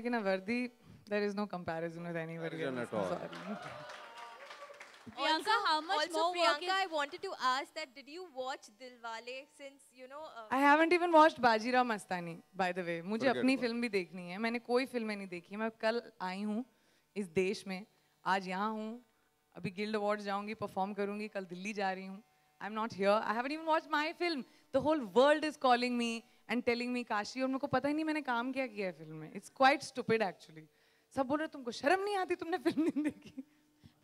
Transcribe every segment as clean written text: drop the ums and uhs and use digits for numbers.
लेकिन वर्दी, there is no comparison with anybody else. at all. Sorry. Priyanka, how much Also, more work Priyanka, is... I wanted to ask that did you watch Dilwale since, you know... I haven't even watched Bajirao Mastani, by the way. मुझे Forget अपनी about film भी देखनी है. मैंने कोई फिल्में नहीं देखी. मैं कल आई हूँ इस देश में. आज यहाँ हूँ. अभी गिल्ड अवार्ड्स जाऊँगी, परफॉर्म करूँगी. कल दिल्ली जा रही हूँ. I'm not here. I haven't even watched my film. The whole world is calling me and telling me Kashi, और मेरे को पता ही नहीं मैंने काम क्या किया है फिल्म में. It's quite stupid actually. सब बोल रहे तुमको शर्म नहीं आती, तुमने फिल्म नहीं देखी.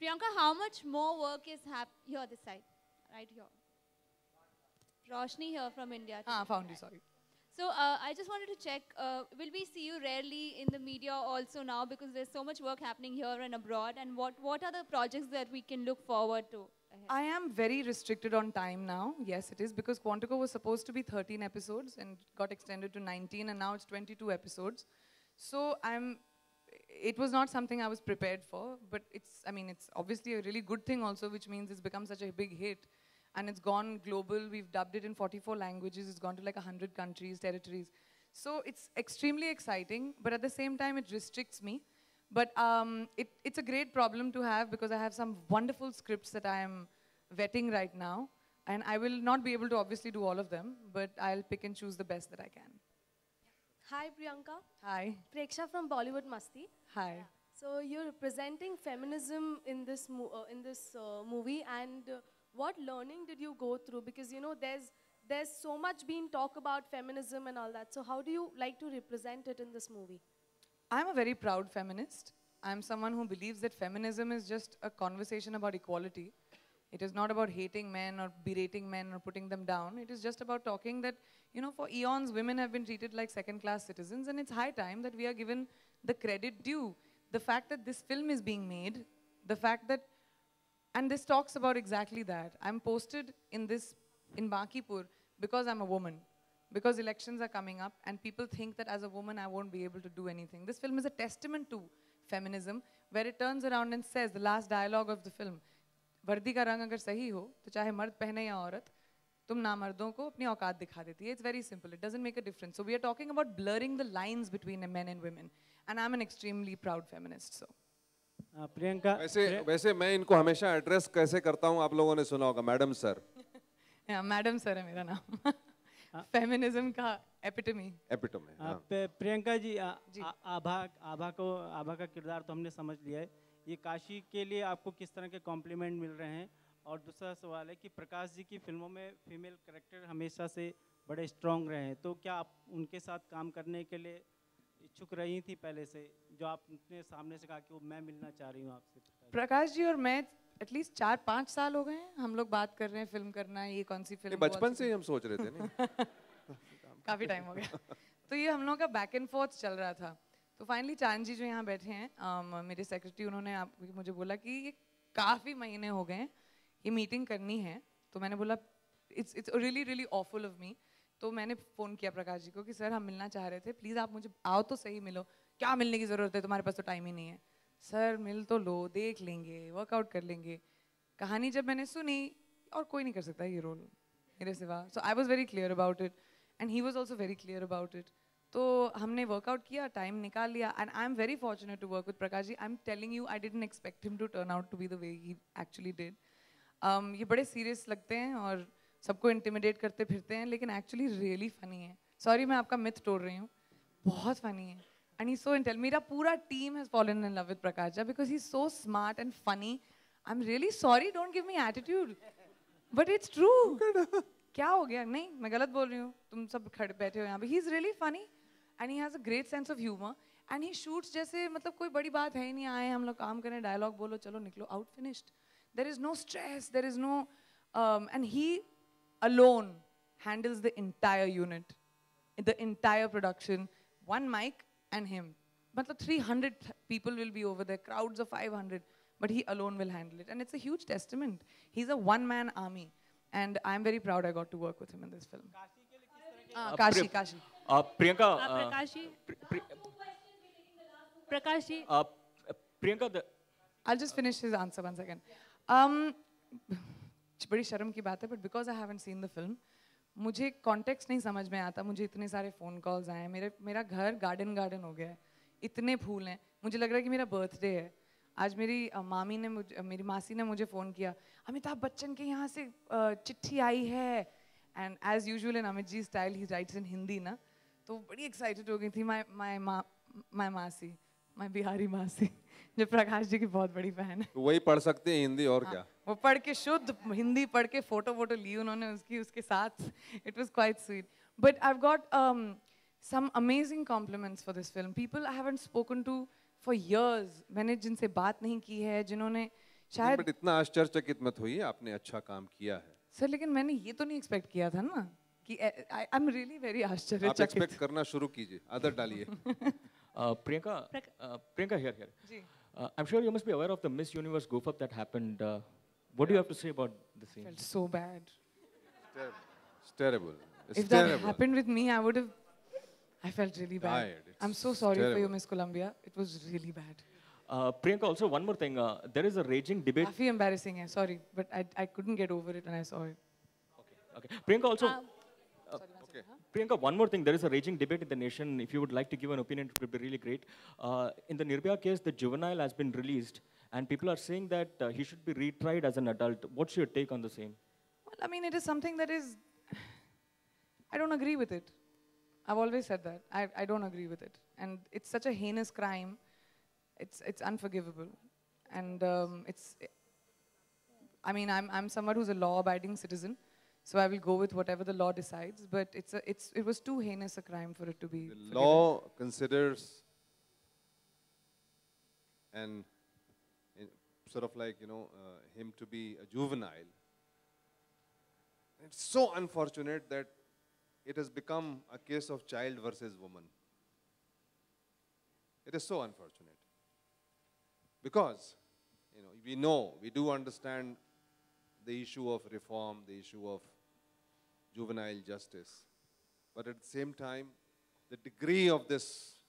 Priyanka, how much more work is here this side, right here? Roshni here from India. हाँ, found you, sorry. So I just wanted to check, will we see you rarely in the media also now, because there's so much work happening here and abroad, and what are the projects that we can look forward to ahead? I am very restricted on time now. Yes, it is, because Quantico was supposed to be 13 episodes and got extended to 19, and now it's 22 episodes. So it was not something I was prepared for, but I mean, it's obviously a really good thing also, which means it's become such a big hit. And it's gone global. We've dubbed it in 44 languages. It's gone to like 100 countries, territories. So it's extremely exciting, but at the same time, it restricts me. But it's a great problem to have, because I have some wonderful scripts that I am vetting right now. And I will not be able to obviously do all of them, but I'll pick and choose the best that I can. Hi Priyanka, Hi. Preksha from Bollywood Masti. Hi. So you're representing feminism in this movie, and what learning did you go through? Because you know there's so much being talk about feminism and all that. So how do you like to represent it in this movie? I'm a very proud feminist. I'm someone who believes that feminism is just a conversation about equality. It is not about hating men or berating men or putting them down. It is just about talking that, you know, for eons, women have been treated like second-class citizens, and it's high time that we are given the credit due. The fact that this film is being made, the fact that, and this talks about exactly that. I'm posted in Bankipur because I'm a woman, because elections are coming up, and people think that as a woman, I won't be able to do anything. This film is a testament to feminism, where it turns around and says, the last dialogue of the film, वर्दी का रंग अगर सही हो तो चाहे मर्द पहने या औरत, तुम नामर्दों को अपनी औकात दिखा देती है. It's very simple. It doesn't make a difference. So we are talking about blurring the lines between men and women, and I'm an extremely proud feminist. So. Priyanka, वैसे मैं इनको हमेशा एड्रेस कैसे करता हूँ, आप लोगों ने सुना होगा, मैडम सर. मैडम सर है मेरा नाम. फेमिनिज्म का एपिटमी. प्रियंका जी, आभा का किरदार तो हमने समझ लिया है. ये काशी के लिए आपको किस तरह के कॉम्प्लीमेंट मिल रहे हैं? और दूसरा सवाल है कि प्रकाश जी की फिल्मों में फीमेल कैरेक्टर हमेशा से बड़े स्ट्रॉन्ग रहे हैं, तो क्या आप उनके साथ काम करने के लिए इच्छुक रही थी पहले से, जो आपने सामने से कहा कि वो मैं मिलना चाह रही हूँ आपसे? प्रकाश जी और मैं एटलीस्ट 4-5 साल हो गए हैं हम लोग बात कर रहे हैं फिल्म करना है, ये कौन सी फिल्म. बचपन से ही हम सोच रहे थे नहीं. काफी टाइम हो गया. तो ये हम लोग का बैक एंड फोर्थ चल रहा था. तो फाइनली चांद जी जो यहाँ बैठे हैं, मेरे सेक्रेटरी, उन्होंने मुझे बोला कि ये काफ़ी महीने हो गए हैं, ये मीटिंग करनी है. तो मैंने बोला it's really really awful of me. तो मैंने फ़ोन किया प्रकाश जी को कि सर हम मिलना चाह रहे थे, प्लीज़ आप मुझे आओ तो सही मिलो. क्या मिलने की ज़रूरत है, तुम्हारे पास तो टाइम ही नहीं है. सर मिल तो लो, देख लेंगे, वर्कआउट कर लेंगे. कहानी जब मैंने सुनी, और कोई नहीं कर सकता ये रोल मेरे सिवा. So I was very clear about it, and he was also very clear about it. तो हमने वर्कआउट किया, टाइम निकाल लिया, and I am very fortunate to work with Prakash ji. I am telling you, I didn't expect him to turn out to be the way he actually did. ये बड़े serious लगते हैं और सबको इंटिमिडेट करते फिरते हैं, लेकिन एक्चुअली रियली फनी है. सॉरी मैं आपका मिथ तोड़ रही हूँ, बहुत फनी है. And he so intel. मेरा पूरा team has fallen in love with Prakash ji because he is so smart and funny. I am really sorry, don't give me attitude, but it's true. क्या हो गया? नहीं मैं गलत बोल रही हूँ, तुम सब खड़े बैठे हो यहाँ पे. He is really funny and he has a great sense of humor, and he shoots जैसे मतलब कोई बड़ी बात है ही नहीं, आए हम लोग काम करें, डायलॉग बोलो, चलो निकलो, out finished. There is no stress, there is no and he alone handles the entire unit, the entire production, one mic and him. मतलब 300 people will be over there, crowds of 500, but he alone will handle it, and it's a huge testament. He's a one-man army, and I'm very proud I got to work with him in this film. Kashi. Priyanka, Prakash ji, Priyanka, I'll just finish his answer 1 second. बड़ी शर्म की बात है, but because I haven't seen the film, मुझे context नहीं समझ में आता. मुझे इतने सारे फ़ोन कॉल्स आए हैं, मेरा घर गार्डन हो गया है. इतने फूल हैं, मुझे लग रहा है कि मेरा बर्थडे है। आज मेरी मासी ने मुझे फ़ोन किया, अमिताभ बच्चन के यहाँ से चिट्ठी आई है, and as usual in Amit ji style he writes in Hindi ना, तो बड़ी एक्साइटेड हो गई थी माय मासी, माय बिहारी मासी जो प्रकाश जी की बहुत बड़ी बहन है। तो वही पढ़ सकते हैं हिंदी और क्या। वो पढ़ के शुद्ध हिंदी पढ़ के फोटो ली उन्होंने उसके साथ। It was quite sweet, but I have got some amazing compliments for this film. People I haven't spoken to for years, मैंने जिनसे बात नहीं की है, जिन्होंने शायद। बट इतना आश्चर्यचकित मत होइए, आपने अच्छा काम किया है सर, लेकिन मैंने ये तो नहीं एक्सपेक्ट किया था ना कि आई एम रियली वेरी आप आश्चर्यचकित। एक्सपेक्ट करना शुरू कीजिए, आदत डालिए। Priyanka here. Ji. I'm sure you must be aware of the Miss Universe goof up that happened. What do you have to say about the scene? Felt so bad. It's terrible. It's If that terrible. happened with me, I felt really bad. Died. I'm It's so sorry for you, terrible. Miss Columbia. It was really bad. Priyanka, also one more thing. There is a raging debate. काफी embarrassing है, sorry, but I couldn't get over it when I saw it. Okay. Priyanka, also. Okay. Priyanka, one more thing. There is a raging debate in the nation. If you would like to give an opinion, it would be really great. In the Nirbhaya case, the juvenile has been released, and people are saying that he should be retried as an adult. What's your take on the same? Well, I mean, it is something that is, I don't agree with it. I've always said that. I don't agree with it. And it's such a heinous crime. It's unforgivable. And I mean, I'm someone who's a law-abiding citizen, so I will go with whatever the law decides, but it was too heinous a crime for it to be The forgiven. law considers and sort of like, him to be a juvenile. It's so unfortunate that it has become a case of child versus woman. It is so unfortunate. Because, we do understand the issue of reform, the issue of juvenile justice. But at the same time, the degree of this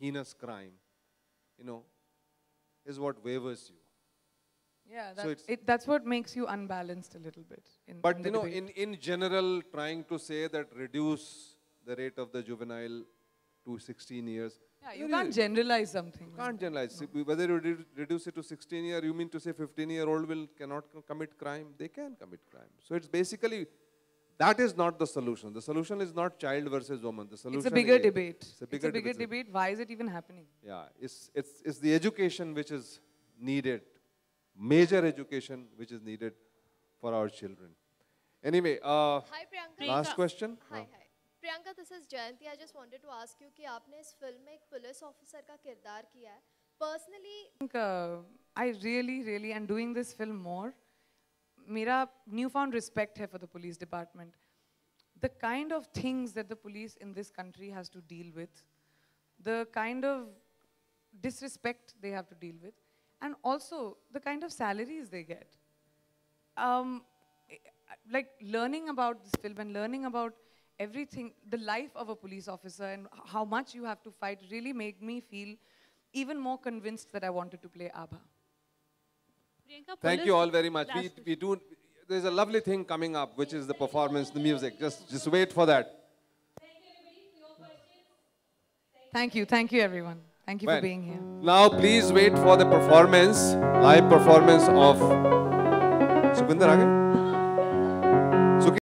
heinous crime, is what wavers you. Yeah, So that's what makes you unbalanced a little bit. But in the debate. in general, trying to say that reduce the rate of the juvenile to 16 years. Yeah, you can't generalize something. You can't generalize. Whether you reduce it to 16 years, you mean to say 15-year-old cannot commit crime? They can commit crime. So it's basically, that is not the solution. The solution is not child versus woman. The solution It's a bigger is, debate. It's a bigger debate. Why is it even happening? Yeah, it's the education which is needed, major education which is needed for our children. Anyway, Hi Priyanka. last question. Hi. Priyanka, this is Jayanti. I just wanted to ask you कि आपने इस film में एक police officer का किरदार किया है. Personally, I think I really, and doing this film more, मेरा newfound respect है for the police department. The kind of things that the police in this country has to deal with, the kind of disrespect they have to deal with, and also the kind of salaries they get. Like learning about this film and learning about everything, the life of a police officer and how much you have to fight really made me feel even more convinced that I wanted to play Abha. Thank you all very much. There's a lovely thing coming up, which is the performance, the music. Just wait for that. Thank you everyone. Thank you for being here. Now please wait for the performance, live performance of Sukhvinder.